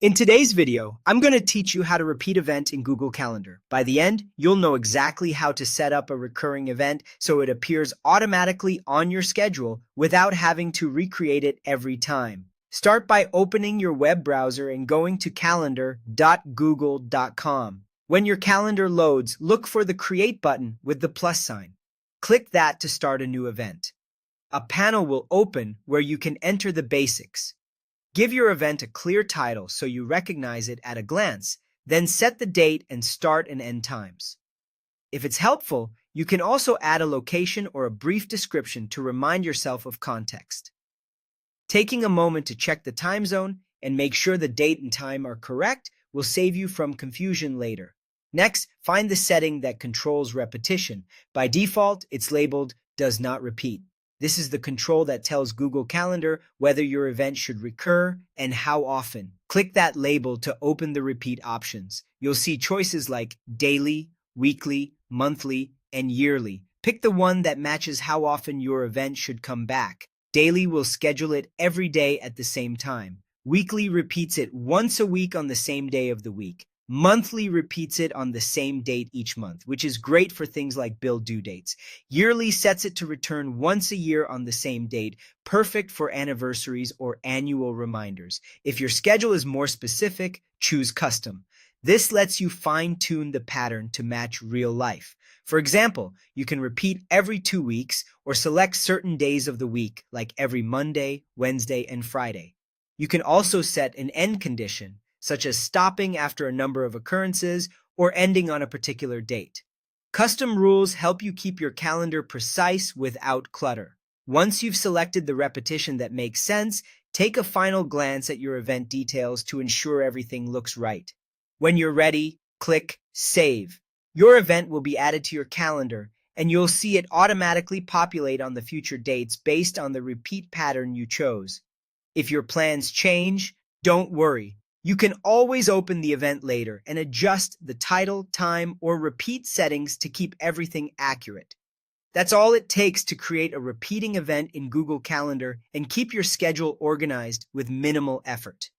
In today's video, I'm going to teach you how to repeat event in Google Calendar. By the end, you'll know exactly how to set up a recurring event so it appears automatically on your schedule without having to recreate it every time. Start by opening your web browser and going to calendar.google.com. When your calendar loads, look for the Create button with the plus sign. Click that to start a new event. A panel will open where you can enter the basics. Give your event a clear title so you recognize it at a glance, then set the date and start and end times. If it's helpful, you can also add a location or a brief description to remind yourself of context. Taking a moment to check the time zone and make sure the date and time are correct will save you from confusion later. Next, find the setting that controls repetition. By default, it's labeled Does Not Repeat. This is the control that tells Google Calendar whether your event should recur and how often. Click that label to open the repeat options. You'll see choices like daily, weekly, monthly, and yearly. Pick the one that matches how often your event should come back. Daily will schedule it every day at the same time. Weekly repeats it once a week on the same day of the week. Monthly repeats it on the same date each month, which is great for things like bill due dates. Yearly sets it to return once a year on the same date, perfect for anniversaries or annual reminders. If your schedule is more specific, choose custom. This lets you fine-tune the pattern to match real life. For example, you can repeat every 2 weeks or select certain days of the week, like every Monday, Wednesday, and Friday. You can also set an end condition, such as stopping after a number of occurrences or ending on a particular date. Custom rules help you keep your calendar precise without clutter. Once you've selected the repetition that makes sense, take a final glance at your event details to ensure everything looks right. When you're ready, click Save. Your event will be added to your calendar, and you'll see it automatically populate on the future dates based on the repeat pattern you chose. If your plans change, don't worry. You can always open the event later and adjust the title, time, or repeat settings to keep everything accurate. That's all it takes to create a repeating event in Google Calendar and keep your schedule organized with minimal effort.